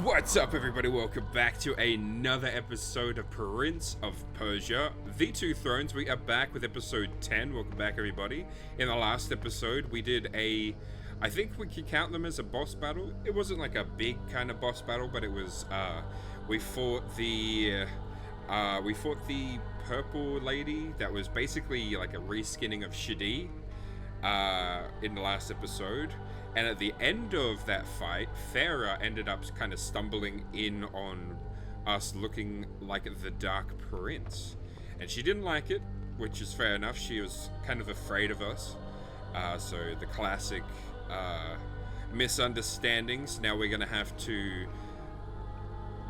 What's up, everybody? Welcome back to another episode of Prince of Persia, The Two Thrones. We are back with episode 10. Welcome back, everybody. In the last episode, we did I think we could count them as a boss battle. It wasn't like a big kind of boss battle, but it was, we fought the purple lady that was basically like a reskinning of Shadi, in the last episode. And at the end of that fight, Farah ended up kind of stumbling in on us looking like the Dark Prince. And she didn't like it, which is fair enough. She was kind of afraid of us. So the classic misunderstandings. Now we're going to have to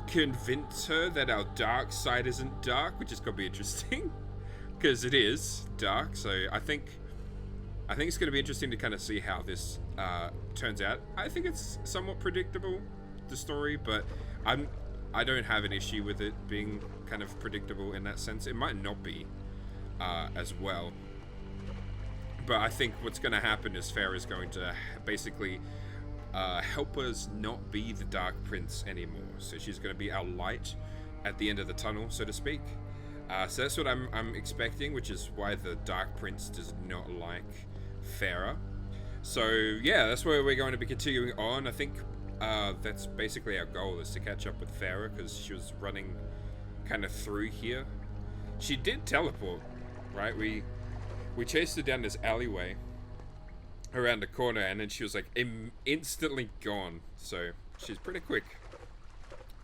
convince her that our dark side isn't dark, which is going to be interesting. Because it is dark, so I think it's going to be interesting to kind of see how this turns out. I think it's somewhat predictable, the story, but I don't have an issue with it being kind of predictable in that sense. It might not be as well. But I think what's going to happen is Farah's going to basically help us not be the Dark Prince anymore. So she's going to be our light at the end of the tunnel, so to speak. So that's what I'm expecting, which is why the Dark Prince does not like Farah. So yeah, that's where we're going to be continuing on. I think that's basically our goal, is to catch up with Farah, because she was running kind of through here. She did teleport, right? We chased her down this alleyway around the corner, and then she was like instantly gone. So she's pretty quick.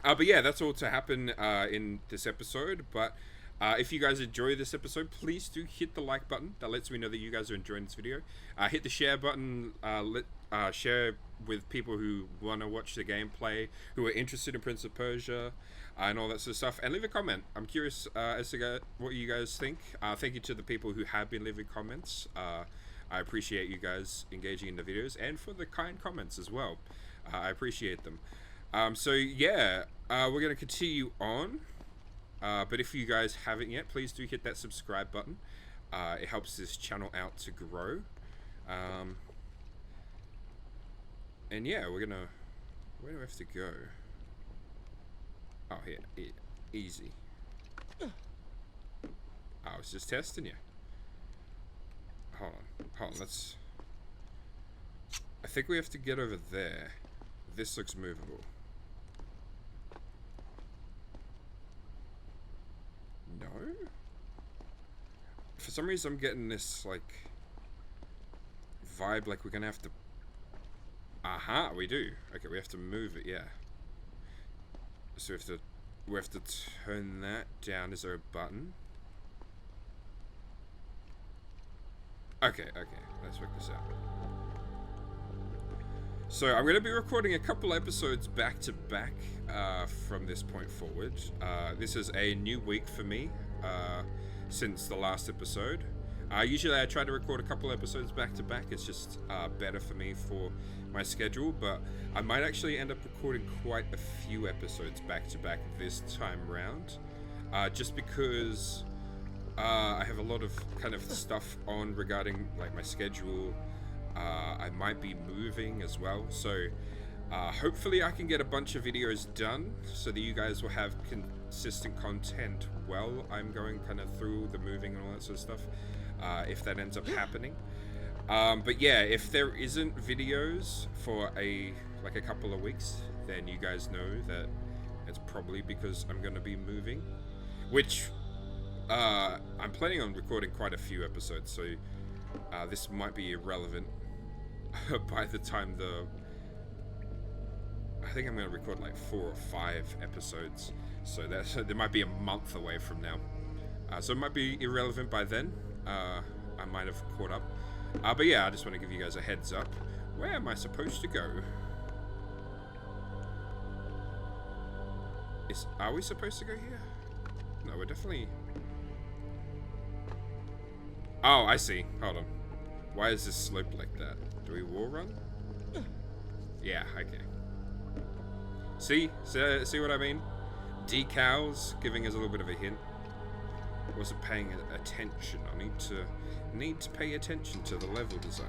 But yeah, that's all to happen in this episode. But if you guys enjoy this episode, please do hit the like button. That lets me know that you guys are enjoying this video. Hit the share button. Share with people who want to watch the gameplay, who are interested in Prince of Persia, and all that sort of stuff. And leave a comment. I'm curious as to what you guys think. Thank you to the people who have been leaving comments. I appreciate you guys engaging in the videos, and for the kind comments as well. I appreciate them. So yeah, we're going to continue on. But if you guys haven't yet, please do hit that subscribe button. It helps this channel out to grow. And yeah, where do we have to go? Oh, here, easy. I was just testing you. Hold on, I think we have to get over there. This looks movable. No? For some reason I'm getting this, like, vibe like we're gonna have to... Aha, we do. Okay, we have to move it, yeah. So we have to turn that down. Is there a button? Okay, let's work this out. So I'm going to be recording a couple episodes back to back from this point forward. This is a new week for me since the last episode. Usually I try to record a couple episodes back to back. It's just better for me for my schedule, but I might actually end up recording quite a few episodes back to back this time round, just because I have a lot of kind of stuff on regarding like my schedule. I might be moving as well, so hopefully I can get a bunch of videos done so that you guys will have consistent content while I'm going kind of through the moving and all that sort of stuff, if that ends up happening. But yeah, if there isn't videos for a couple of weeks, then you guys know that it's probably because I'm going to be moving, which I'm planning on recording quite a few episodes, so this might be irrelevant by the time I think I'm going to record like 4 or 5 episodes, so there might be a month away from now, so it might be irrelevant by then. I might have caught up, but yeah, I just want to give you guys a heads up. Where am I supposed to go? Are we supposed to go here? No, we're definitely... Oh, I see. Hold on. Why is this sloped like that? Do we wall run? Yeah, okay. See what I mean? Decals giving us a little bit of a hint. Wasn't paying attention. I need to pay attention to the level design.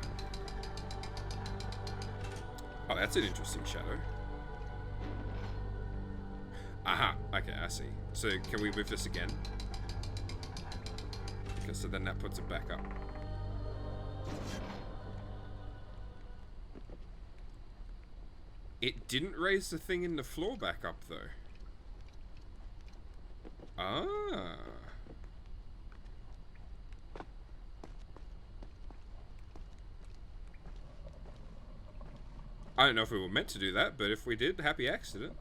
Oh, that's an interesting shadow. Aha. Okay, I see. So can we move this again? Okay, so then that puts it back up. It didn't raise the thing in the floor back up, though. Ah. I don't know if we were meant to do that, but if we did, happy accident.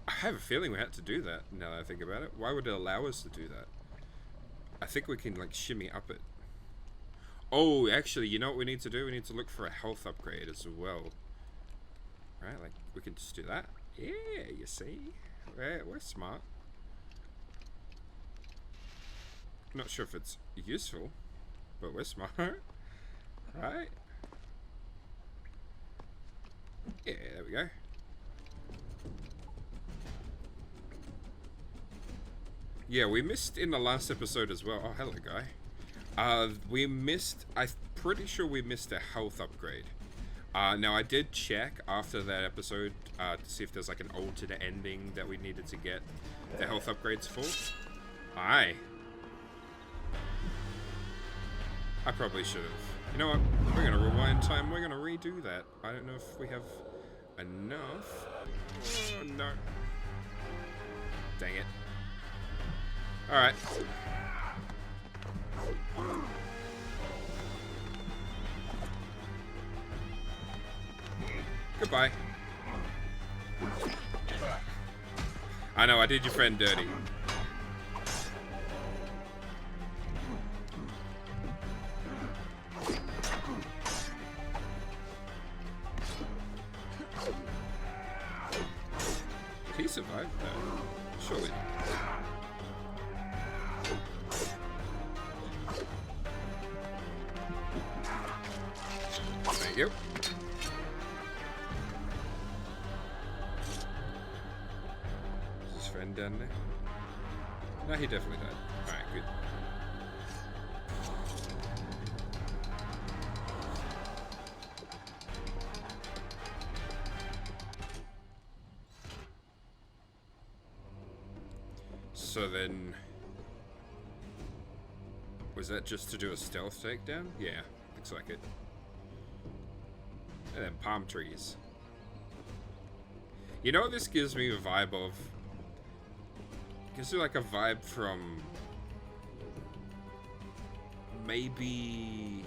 I have a feeling we had to do that, now that I think about it. Why would it allow us to do that? I think we can, like, shimmy up it. Oh, actually, you know what we need to do? We need to look for a health upgrade as well. Right, like, we can just do that. Yeah, you see? We're smart. Not sure if it's useful, but we're smart. Right? Yeah, there we go. Yeah, we missed in the last episode as well. Oh, hello, guy. We missed... I'm pretty sure we missed a health upgrade. Now, I did check after that episode to see if there's like an alternate ending that we needed to get the health upgrades for. Hi. I probably should have. You know what? We're going to rewind time. We're going to redo that. I don't know if we have enough. Oh, no. Dang it. Alright. Goodbye. I know, I did your friend dirty. Did he survive? No. Surely not. Thank you. Is his friend down there? No, he definitely died. Alright, good. So then... was that just to do a stealth takedown? Yeah, looks like it. And then palm trees. You know what this gives me a vibe of? Gives me like a vibe from... maybe...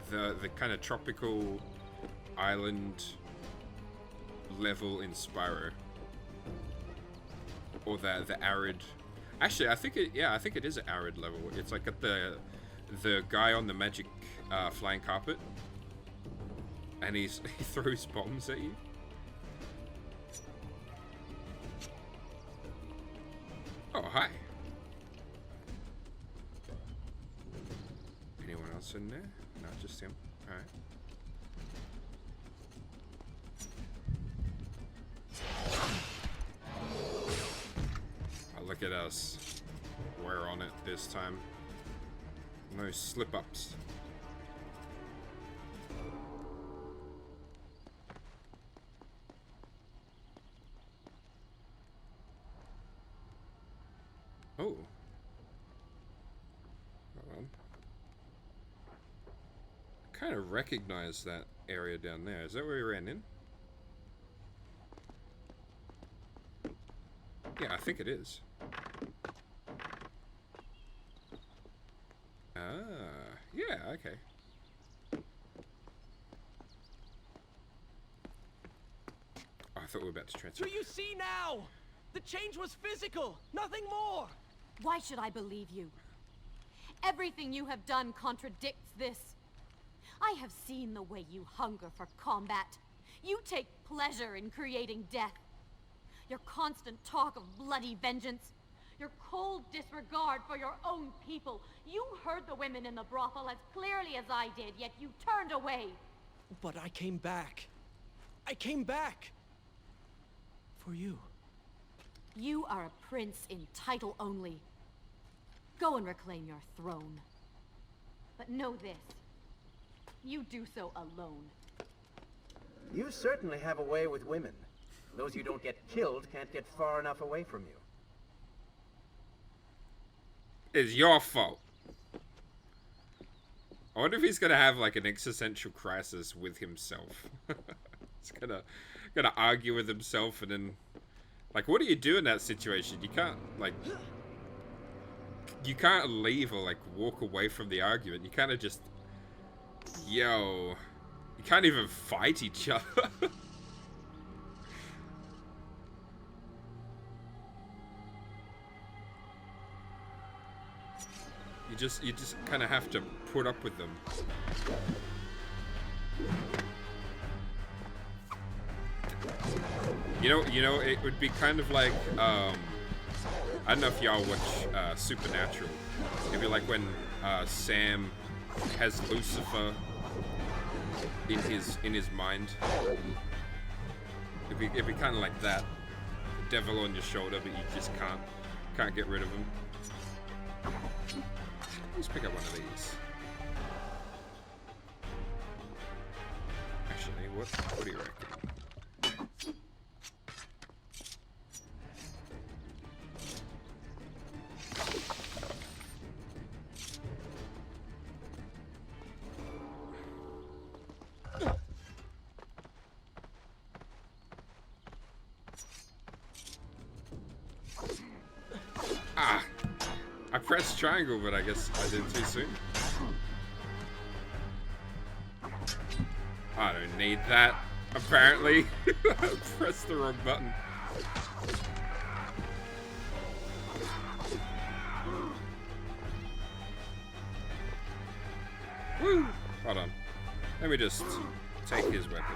the kind of tropical island level in Spyro. Or the arid... Actually, I think it is an arid level. It's like at the guy on the magic flying carpet. And he throws bombs at you. Oh, hi. Anyone else in there? No, just him. Alright. Oh, look at us. We're on it this time. No slip-ups. Oh. Hold on. I kind of recognize that area down there. Is that where we ran in? Yeah, I think it is. Ah, yeah, okay. Oh, I thought we were about to transfer. Do you see now? The change was physical, nothing more. Why should I believe you? Everything you have done contradicts this. I have seen the way you hunger for combat. You take pleasure in creating death. Your constant talk of bloody vengeance. Your cold disregard for your own people. You heard the women in the brothel as clearly as I did, yet you turned away. But I came back. I came back. For you. You are a prince in title only. Go and reclaim your throne. But know this. You do so alone. You certainly have a way with women. Those who don't get killed can't get far enough away from you. It's your fault. I wonder if he's gonna have like an existential crisis with himself. He's gonna argue with himself, and then, like, what do you do in that situation? You can't leave or like walk away from the argument. You kind of just, you can't even fight each other. You just kind of have to put up with them. You know, it would be kind of like, I don't know if y'all watch Supernatural. It'd be like when Sam has Lucifer in his mind. It'd be kind of like that. The devil on your shoulder, but you just can't get rid of him. Let's pick up one of these. Actually, what do you reckon? I pressed triangle, but I guess I did too soon. I don't need that, apparently. I pressed the wrong button. Woo! Hold on. Let me just take his weapon.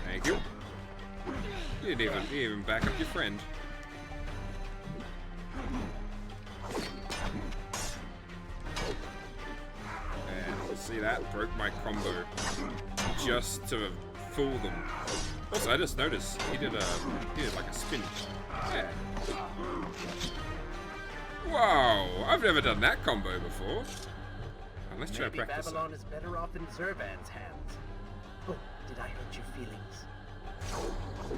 Thank you. You didn't even back up your friend. And see that? Broke my combo just to fool them. Also, I just noticed he did like a spin. Yeah. Wow, I've never done that combo before. Let's try to practice. Babylon is better off in Zurvan's hands. Oh, did I hurt your feelings?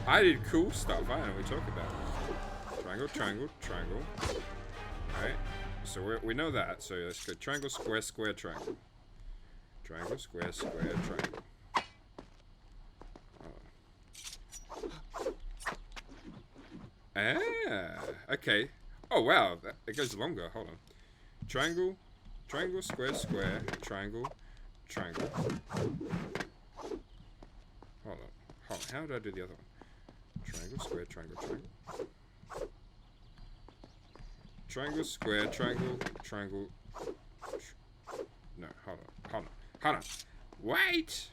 I did cool stuff. I don't know what you're talking about. Triangle, triangle, triangle. Alright, so we know that. So let's go triangle, square, square, triangle. Triangle, square, square, triangle. Ah, okay. Oh wow, it goes longer. Hold on. Triangle, triangle, square, square, triangle, triangle. Hold on. How did I do the other one? Triangle, square, triangle, triangle. Triangle, square, triangle, triangle. No, hold on. Wait!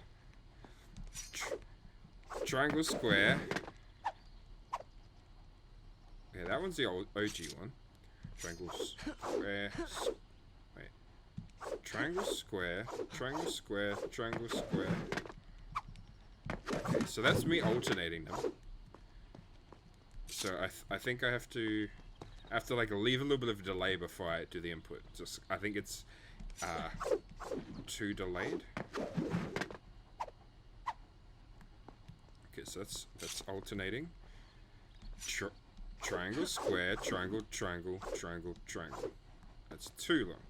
Triangle, square. Yeah, that one's the old OG one. Triangle, square. Wait. Triangle, square, triangle, square, triangle, square. Okay, so that's me alternating them. So I think I have to like leave a little bit of delay before I do the input. Just I think it's too delayed. Okay, so that's alternating. Triangle, square, triangle, triangle, triangle, triangle. That's too long.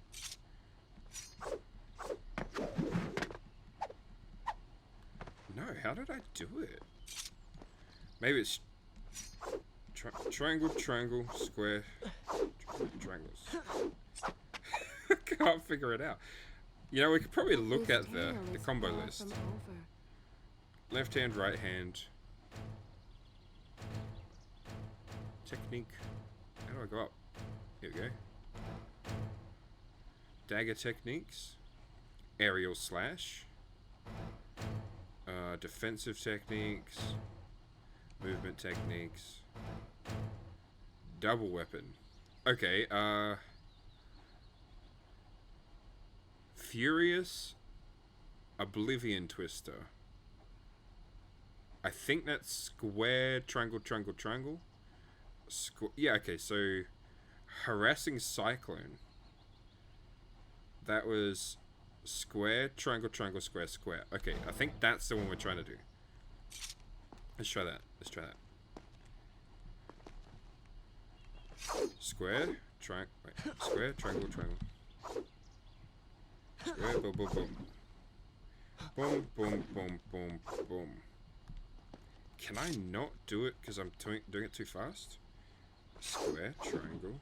No, how did I do it? Maybe it's triangle, triangle, square, triangles. I can't figure it out. You know, we could probably look at the combo list. Left hand, right hand. Technique. How do I go up? Here we go. Dagger techniques. Aerial slash. Defensive techniques. Movement techniques. Double weapon. Okay, Furious Oblivion Twister. I think that's square, triangle, triangle, triangle. Yeah, okay, so Harassing cyclone. That was square, triangle, triangle, square, square. Okay, I think that's the one we're trying to do. Let's try that. Let's try that. Square, triangle, square, triangle, triangle. Square, boom, boom, boom. Boom, boom, boom, boom, boom. Can I not do it because I'm doing it too fast? Square, triangle.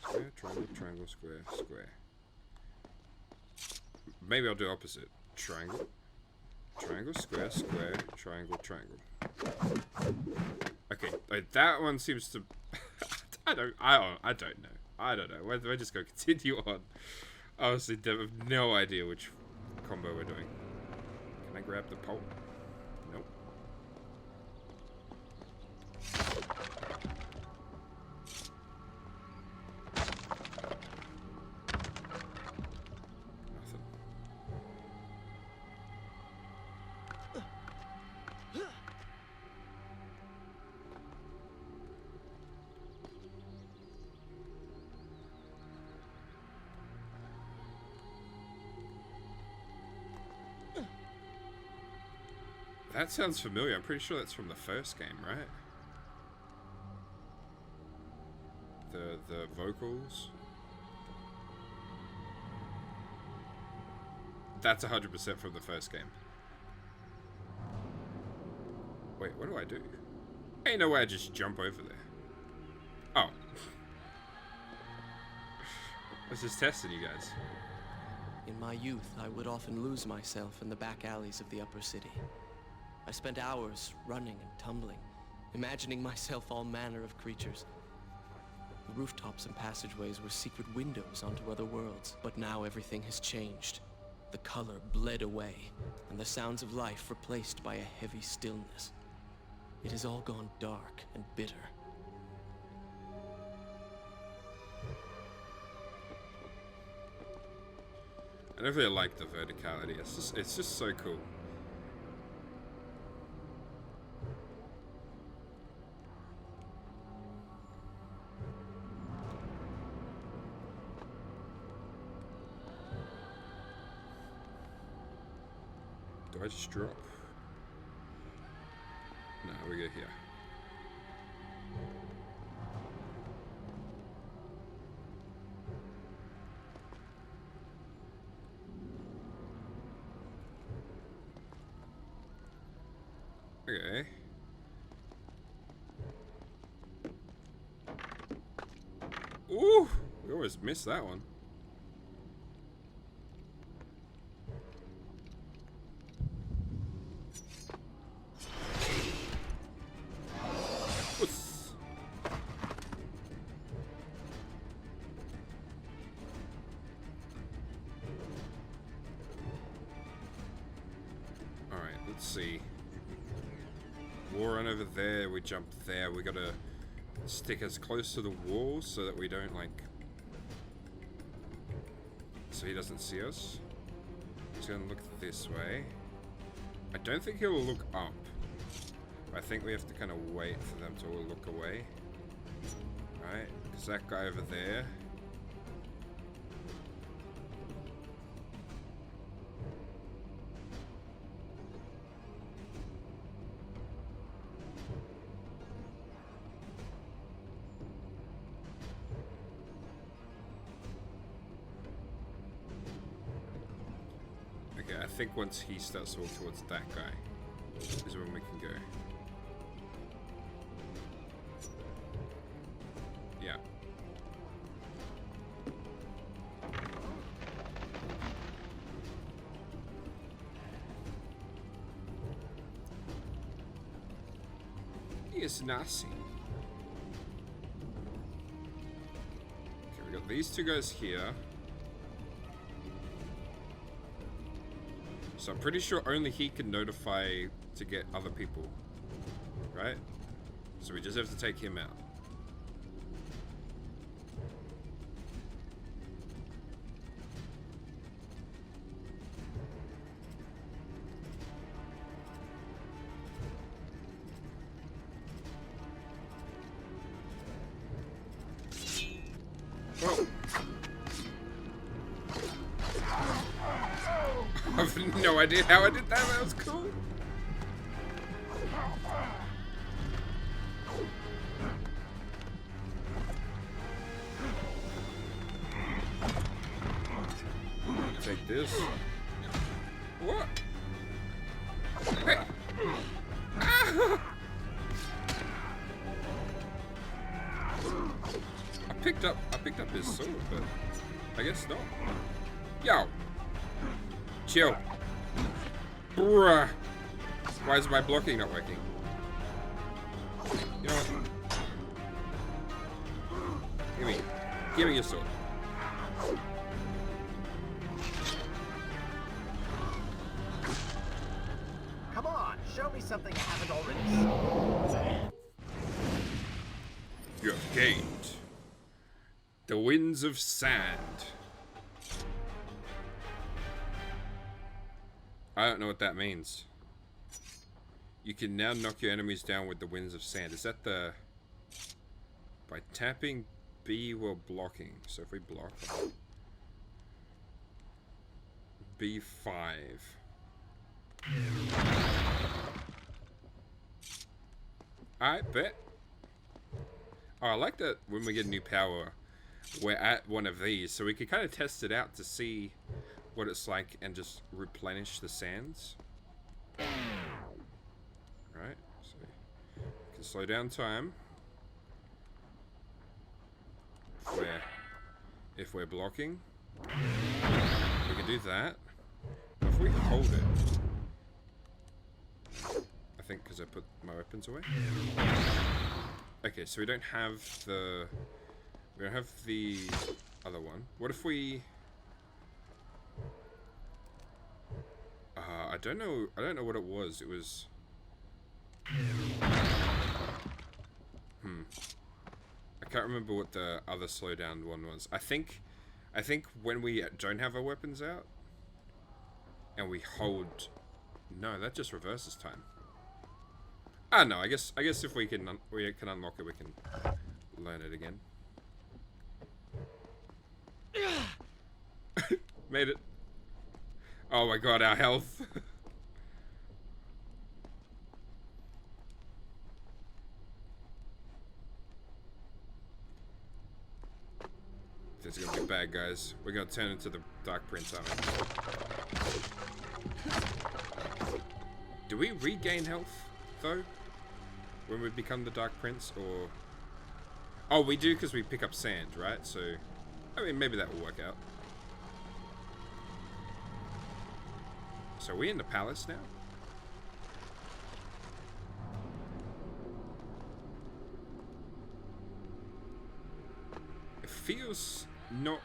Square, triangle, triangle, square, square. Maybe I'll do opposite. Triangle, triangle, square, square, triangle, triangle. Okay, that one seems to. I don't know. We're just gonna continue on. Honestly, I have no idea which combo we're doing. Can I grab the pole? Nope. Nothing. That sounds familiar. I'm pretty sure that's from the first game, right? The vocals. That's 100% from the first game. Wait, what do I do? Ain't no way I just jump over there. Oh. I was just testing you guys. In my youth, I would often lose myself in the back alleys of the upper city. I spent hours running and tumbling, imagining myself all manner of creatures. The rooftops and passageways were secret windows onto other worlds. But now everything has changed. The color bled away, and the sounds of life replaced by a heavy stillness. It has all gone dark and bitter. I don't really like the verticality. It's just so cool. Do I just drop? No, we go here. Okay. Ooh! We always miss that one. Alright, let's see. We'll run over there, we jump there, we gotta stick as close to the wall so that we don't, like... so he doesn't see us. He's gonna look this way. I don't think he'll look up. I think we have to kind of wait for them to all look away. Right? Because that guy over there... Okay, I think once he starts to walk towards that guy is when we can go. Yeah. He is nasty. Okay, we got these two guys here. So I'm pretty sure only he can notify to get other people, right? So we just have to take him out. no idea how I did that. That was cool. Take this. What? Hey. Ah! I picked up his sword, but I guess not. Yo. Chill. Bruh. Why is my blocking not working? You know what? Give me your sword. Come on, show me something I haven't already seen. You have gained the winds of sand. I don't know what that means. You can now knock your enemies down with the winds of sand. Is that the... By tapping B while blocking. So if we block... B5. I bet. Oh, I like that when we get new power, we're at one of these. So we can kind of test it out to see what it's like and just replenish the sands. Right, so we can slow down time if we're blocking. We can do that. If we hold it, I think because I put my weapons away. Okay, so we don't have the other one. What if we? I don't know what it was. It was. I can't remember what the other slowdown one was. I think when we don't have our weapons out and we hold. No, that just reverses time. Ah, no. I guess if we can unlock it, we can learn it again. Made it. Oh my god, our health. This is gonna be bad, guys. We're gonna turn into the Dark Prince, aren't we? Do we regain health, though? When we become the Dark Prince, or... Oh, we do because we pick up sand, right? So, I mean, maybe that will work out. So are we in the palace now? It feels not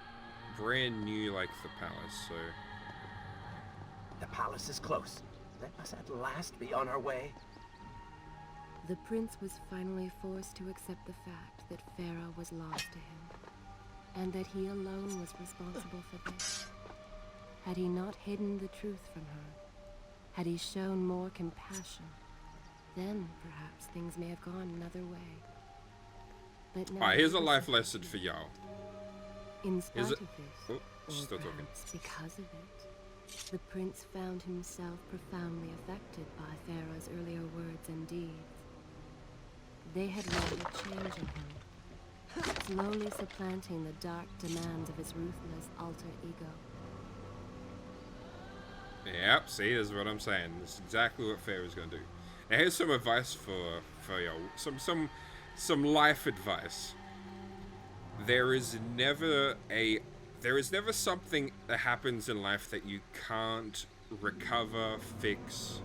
brand new like the palace, so... The palace is close. Let us at last be on our way. The prince was finally forced to accept the fact that Farah was lost to him, and that he alone was responsible for this. Had he not hidden the truth from her, had he shown more compassion, then perhaps things may have gone another way. But now here's a life lesson for y'all. In spite of this, Oh, or she's still talking. perhaps because of it, the prince found himself profoundly affected by Farah's earlier words and deeds. They had wrought a change in him, slowly supplanting the dark demands of his ruthless alter ego. Yep, see, this is what I'm saying. This is exactly what Farah's gonna do. Now here's some advice for y'all. Some life advice. There is never something that happens in life that you can't recover, fix.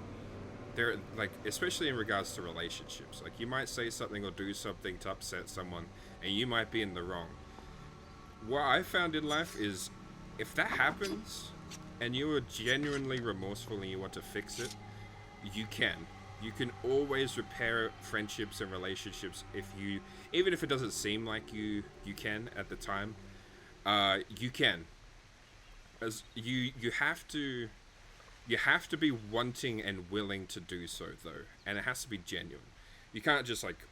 There, like, especially in regards to relationships. Like, you might say something or do something to upset someone, and you might be in the wrong. What I found in life is, if that happens, and you are genuinely remorseful and you want to fix it, you can. You can always repair friendships and relationships even if it doesn't seem like you can at the time. You can. As you have to be wanting and willing to do so, though, and it has to be genuine. You can't just like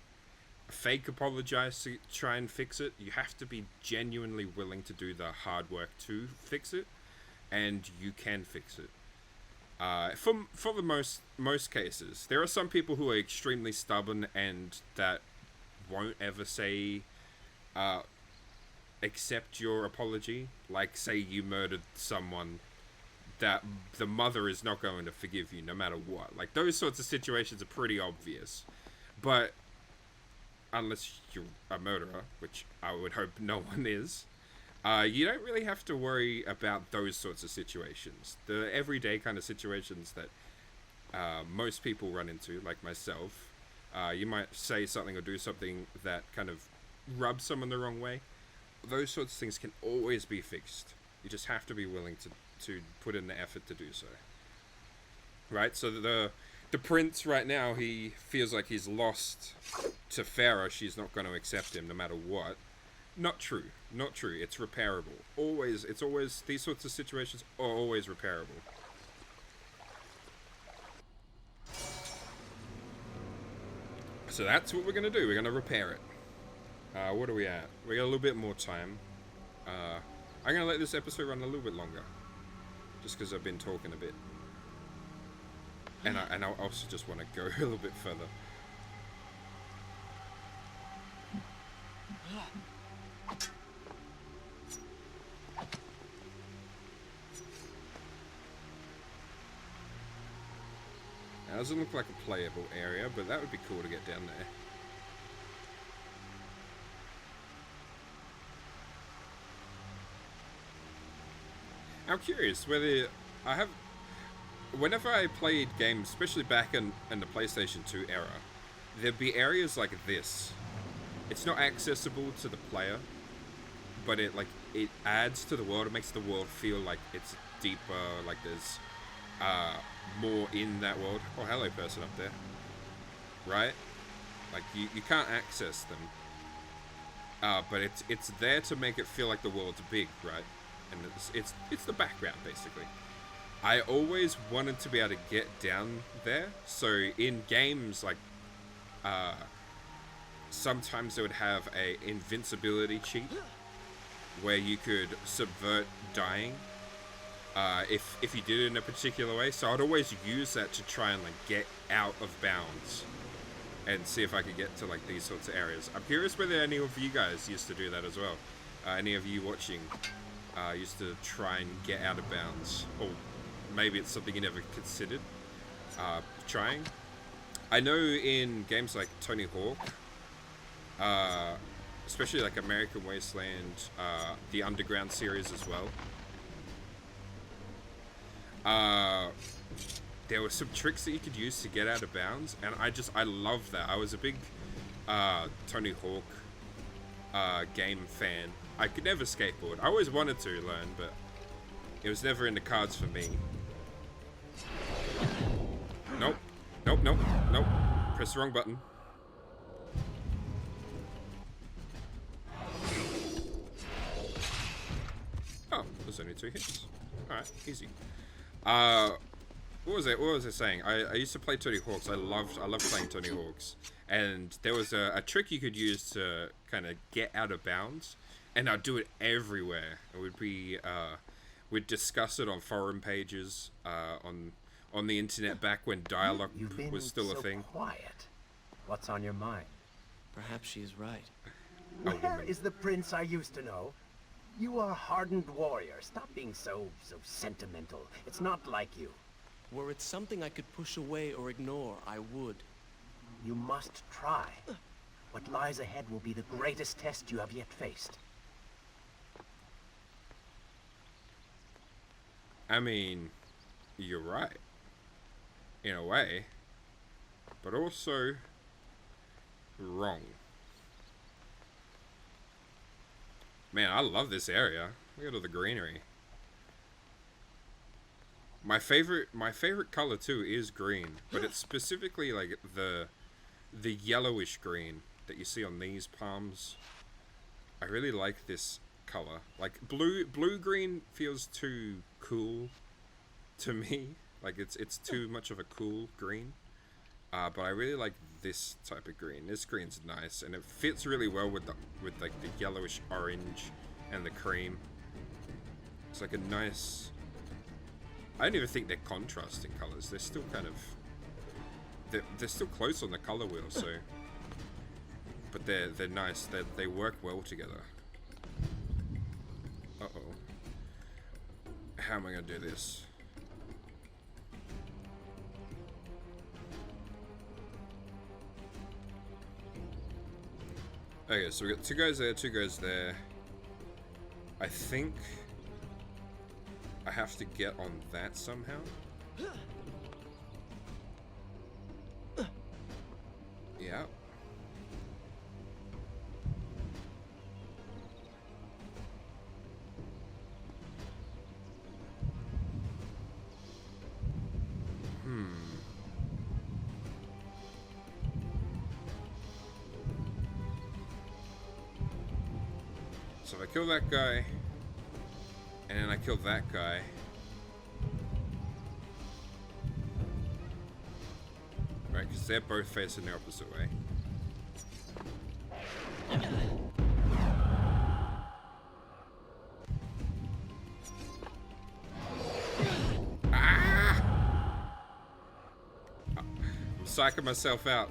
fake apologize to try and fix it. You have to be genuinely willing to do the hard work to fix it, and you can fix it. For the most cases, there are some people who are extremely stubborn and that won't ever say accept your apology. Like, say you murdered someone, that the mother is not going to forgive you no matter what. Like, those sorts of situations are pretty obvious. But unless you're a murderer, which I would hope no one is, you don't really have to worry about those sorts of situations. The everyday kind of situations that most people run into, like myself. You might say something or do something that kind of rubs someone the wrong way. Those sorts of things can always be fixed. You just have to be willing to put in the effort to do so. Right? So the prince right now, he feels like he's lost to Farah. She's not going to accept him no matter what. Not true. Not true. It's repairable. It's always, these sorts of situations are always repairable. So that's what we're going to do. We're going to repair it. What are we at? We got a little bit more time. I'm going to let this episode run a little bit longer. Just because I've been talking a bit. And I also just want to go a little bit further. Now, it doesn't look like a playable area, but that would be cool to get down there. I'm curious whether I have... Whenever I played games, especially back in the PlayStation 2 era, there'd be areas like this. It's not accessible to the player, but it adds to the world. It makes the world feel like it's deeper, like there's more in that world. Oh, hello, person up there. Right? Like, you can't access them. But it's there to make it feel like the world's big, right? And it's the background, basically. I always wanted to be able to get down there. So in games, like, sometimes they would have a invincibility cheat where you could subvert dying if you did it in a particular way. So I'd always use that to try and, like, get out of bounds and see if I could get to, like, these sorts of areas. I'm curious whether any of you guys used to do that as well. Any of you watching used to try and get out of bounds, or maybe it's something you never considered trying. I know in games like Tony Hawk, especially like American Wasteland, the Underground series as well, there were some tricks that you could use to get out of bounds, and I love that. I was a big Tony Hawk game fan. I could never skateboard. I always wanted to learn, but it was never in the cards for me. Nope. Nope, nope, nope. Press the wrong button. Oh, there's only 2 hits. Alright, easy. What was I saying? I used to play Tony Hawks. I loved playing Tony Hawks. And there was a trick you could use to kind of get out of bounds. And I'd do it everywhere. It would be, we'd discuss it on forum pages, on the internet back when dialogue was still a thing. Quiet. What's on your mind? Perhaps she is right. Where is the prince I used to know? You are a hardened warrior. Stop being so sentimental. It's not like you. Were it something I could push away or ignore, I would. You must try. What lies ahead will be the greatest test you have yet faced. I mean, you're right. In a way. But also wrong. Man, I love this area. Look at all the greenery. My favorite color too is green, but it's specifically like the yellowish green that you see on these palms. I really like this color. Like blue green feels too cool to me. Like it's too much of a cool green. But I really like this type of green. This green's nice, and it fits really well with like the yellowish orange and the cream. It's like a nice I don't even think they're contrasting colors. They're still kind of... They're still close on the color wheel, so... But they're nice. They work well together. Uh-oh. How am I going to do this? Okay, so we got 2 guys there, 2 guys there. I think I have to get on that somehow. Yeah. So if I kill that guy, and then I kill that guy, right, because they're both facing the opposite way. Ah! I'm psyching myself out.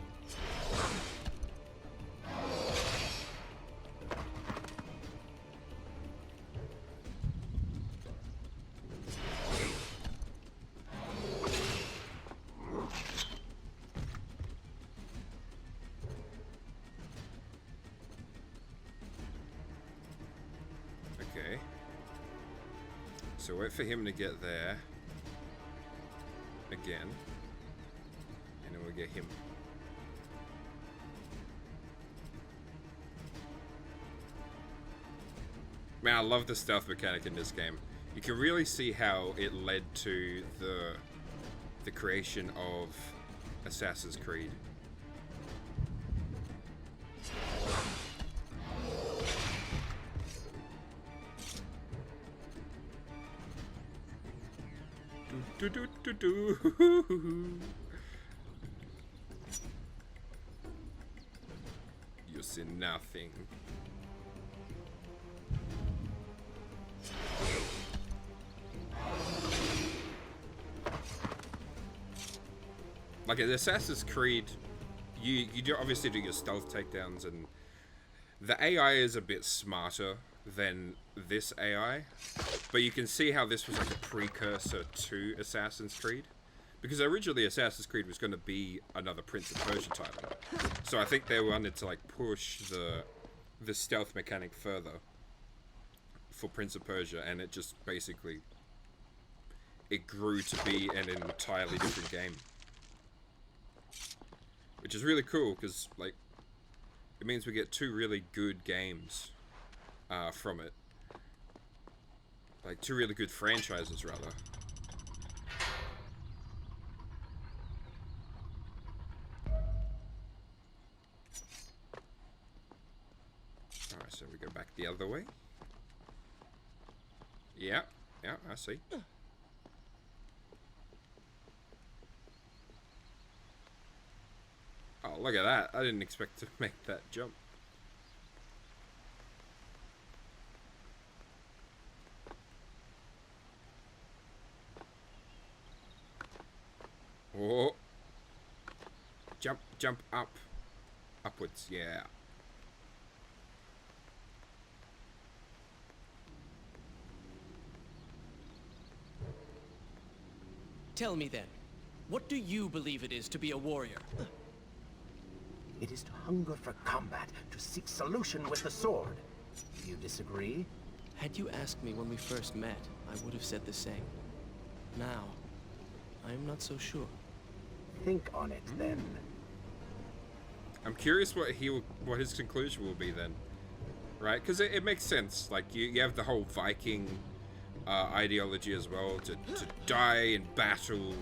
Okay. So wait for him to get there. Again. And then we'll get him. Man, I love the stealth mechanic in this game. You can really see how it led to the creation of Assassin's Creed. Do do do do. You see nothing. Like in Assassin's Creed, you do obviously do your stealth takedowns, and the AI is a bit smarter than this AI, but you can see how this was like a precursor to Assassin's Creed, because originally Assassin's Creed was going to be another Prince of Persia title, so I think they wanted to like push the stealth mechanic further for Prince of Persia, and it just basically it grew to be an entirely different game, which is really cool because like it means we get 2 really good games from it. Like 2 really good franchises, rather. Alright, so we go back the other way. Yeah, I see. Oh, look at that. I didn't expect to make that jump. Oh. Jump up. Upwards, yeah. Tell me then, what do you believe it is to be a warrior? It is to hunger for combat, to seek solution with the sword. Do you disagree? Had you asked me when we first met, I would have said the same. Now, I am not so sure. Think on it, then. I'm curious what his conclusion will be then, right? Because it makes sense. Like you have the whole Viking ideology as well, to die in battle,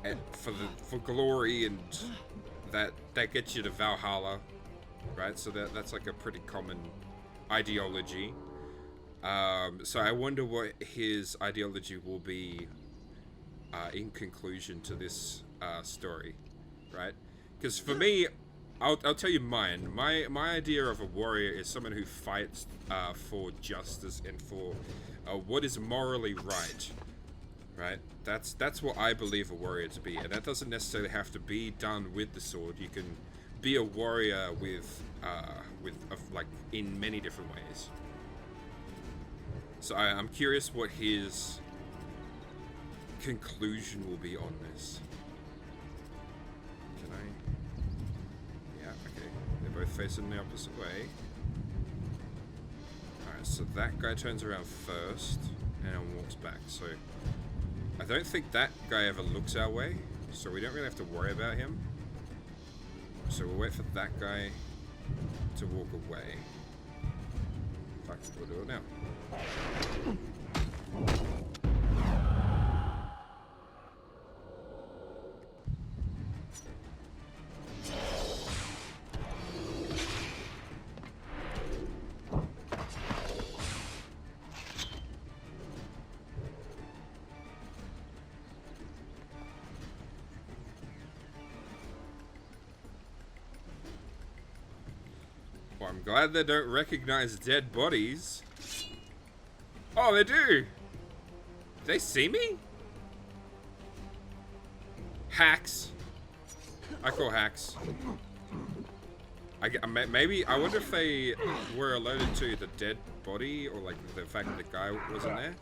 and for glory, and that gets you to Valhalla, right? So that's like a pretty common ideology. So I wonder what his ideology will be in conclusion to this story, right? Because for me, I'll tell you mine. My idea of a warrior is someone who fights for justice and for what is morally right. Right? That's what I believe a warrior to be, and that doesn't necessarily have to be done with the sword. You can be a warrior with like in many different ways. So I'm curious what his conclusion will be on this. Can I? Yeah, okay. They're both facing the opposite way. Alright, so that guy turns around first and walks back. So I don't think that guy ever looks our way, so we don't really have to worry about him. So we'll wait for that guy to walk away. In fact, we'll do it now. Well, I'm glad they don't recognize dead bodies. Oh, they do! They see me? Hacks. I call hacks. Maybe, I wonder if they were alerted to the dead body, or like the fact that the guy wasn't there,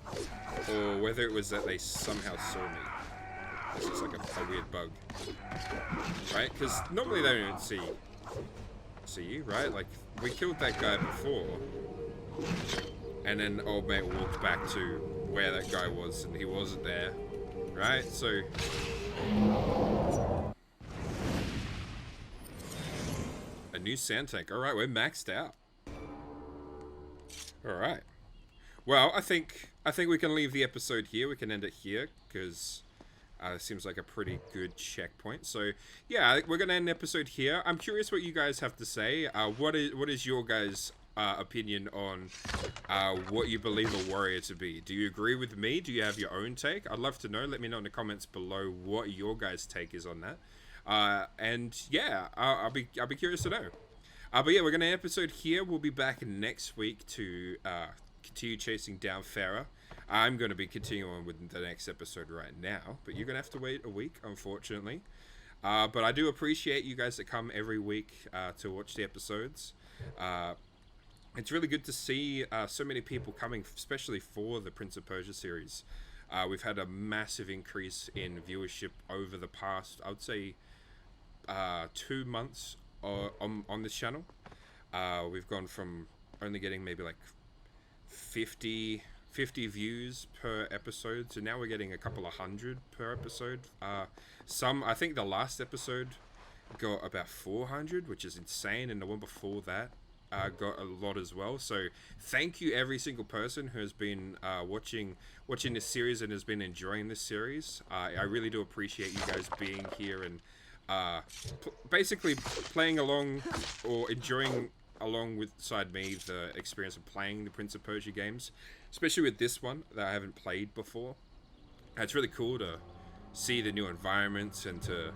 or whether it was that they somehow saw me. This is like a weird bug. Right? Because normally they don't see you, right? Like, we killed that guy before, and then old mate walked back to where that guy was, and he wasn't there, right? So a new sand tank. All right, we're maxed out. All right. Well, I think we can leave the episode here. We can end it here because it seems like a pretty good checkpoint. So yeah, we're gonna end the episode here. I'm curious what you guys have to say. What is your guys' opinion on what you believe a warrior to be? Do you agree with me? Do you have your own take? I'd love to know. Let me know in the comments below what your guys' take is on that. And yeah, I'll be curious to know. But yeah, we're gonna end the episode here. We'll be back next week to continue chasing down Farah. I'm going to be continuing with the next episode right now, but you're going to have to wait a week, unfortunately. But I do appreciate you guys that come every week to watch the episodes. It's really good to see so many people coming, especially for the Prince of Persia series. We've had a massive increase in viewership over the past, I would say, 2 months on this channel. We've gone from only getting maybe like 50 views per episode, so now we're getting a couple of hundred per episode. I think the last episode got about 400, which is insane, and the one before that got a lot as well. So thank you every single person who has been watching this series and has been enjoying this series. I really do appreciate you guys being here and basically playing along or enjoying alongside me the experience of playing the Prince of Persia games, especially with this one that I haven't played before. It's really cool to see the new environments and to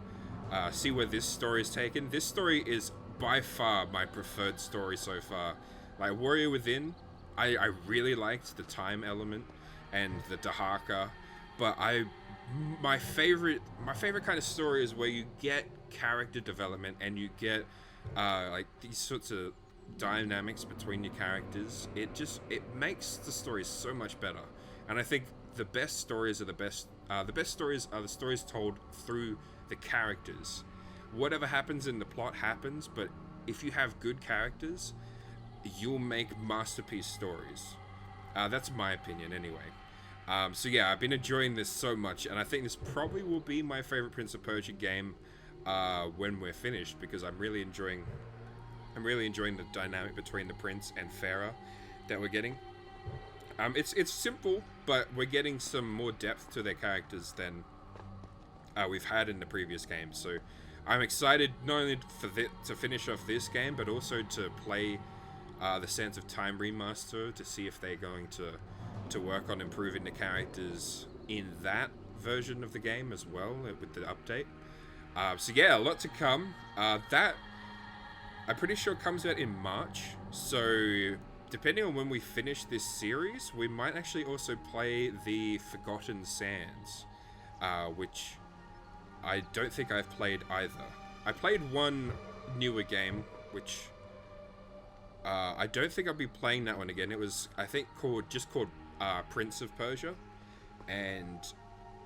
see where this story is taken. This story is by far my preferred story so far. Like Warrior Within, I really liked the time element and the Dahaka, but my favorite kind of story is where you get character development and you get like these sorts of dynamics between your characters. It makes the story so much better, and I think the best stories are the best stories are the stories told through the characters. Whatever happens in the plot happens, but if you have good characters, you'll make masterpiece stories. That's my opinion anyway. So yeah, I've been enjoying this so much, and I think this probably will be my favorite Prince of Persia game when we're finished, because I'm really enjoying the dynamic between the prince and Farah that we're getting. It's simple, but we're getting some more depth to their characters than we've had in the previous games. So I'm excited not only to finish off this game, but also to play the Sands of Time remaster to see if they're going to work on improving the characters in that version of the game as well with the update. So yeah, a lot to come. I'm pretty sure it comes out in March. So depending on when we finish this series, we might actually also play the Forgotten Sands, which I don't think I've played either. I played one newer game, which I don't think I'll be playing that one again. It was, I think, called Prince of Persia, and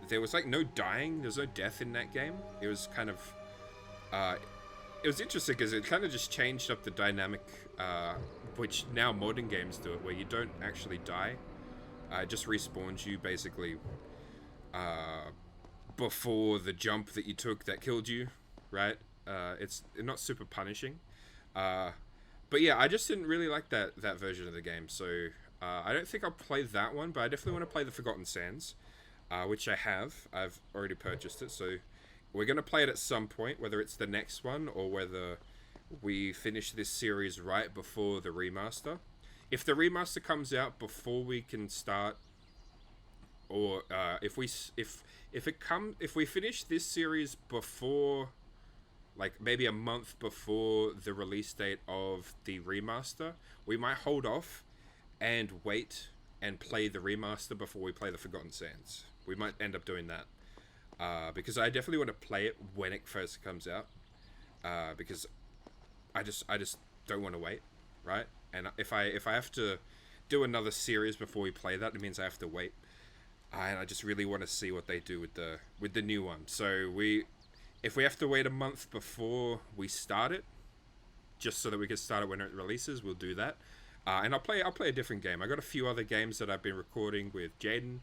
there was like no dying, there's no death in that game. It was kind of, it was interesting because it kind of just changed up the dynamic, which now modern games do it, where you don't actually die. It just respawns you basically before the jump that you took that killed you, right? It's not super punishing. But yeah, I just didn't really like that version of the game, so I don't think I'll play that one, but I definitely want to play the Forgotten Sands, which I have. I've already purchased it, so we're going to play it at some point, whether it's the next one or whether we finish this series right before the remaster. If the remaster comes out before we can start, or if we finish this series before, like maybe a month before the release date of the remaster, we might hold off and wait and play the remaster before we play the Forgotten Sands. We might end up doing that. Because I definitely want to play it when it first comes out. Because I just don't want to wait, right? And if I have to do another series before we play that, it means I have to wait. And I just really want to see what they do with the new one. So if we have to wait a month before we start it, just so that we can start it when it releases, we'll do that. And I'll play a different game. I got a few other games that I've been recording with Jaden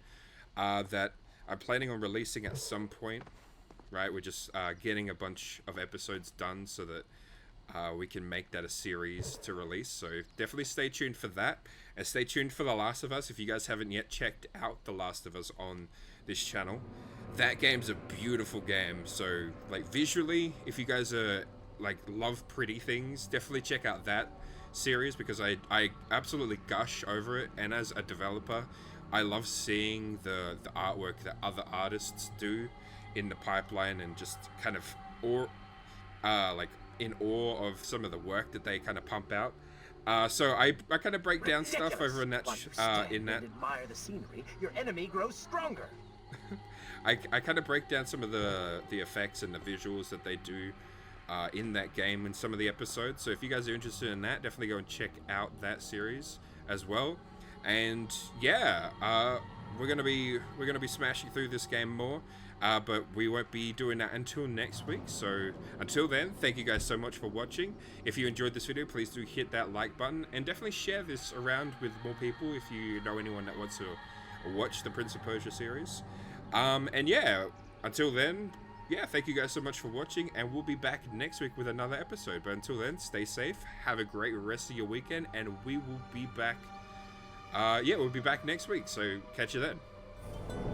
that I'm planning on releasing at some point. Right, we're just getting a bunch of episodes done so that we can make that a series to release. So definitely stay tuned for that, and stay tuned for The Last of Us. If you guys haven't yet checked out The Last of Us on this channel, that game's a beautiful game. So like visually, if you guys are like love pretty things, definitely check out that series, because I absolutely gush over it. And as a developer, I love seeing the artwork that other artists do in the pipeline, and just kind of like in awe of some of the work that they kind of pump out. So I kind of break down stuff over in that admire the scenery, your enemy grows stronger. I kind of break down some of the effects and the visuals that they do in that game in some of the episodes. So if you guys are interested in that, definitely go and check out that series as well. And yeah, we're gonna be smashing through this game more, but we won't be doing that until next week. So until then, thank you guys so much for watching. If you enjoyed this video, please do hit that like button, and definitely share this around with more people if you know anyone that wants to watch the Prince of Persia series. And yeah, until then, yeah, thank you guys so much for watching, and we'll be back next week with another episode. But until then, stay safe, have a great rest of your weekend, and we will be back. We'll be back next week, so catch you then.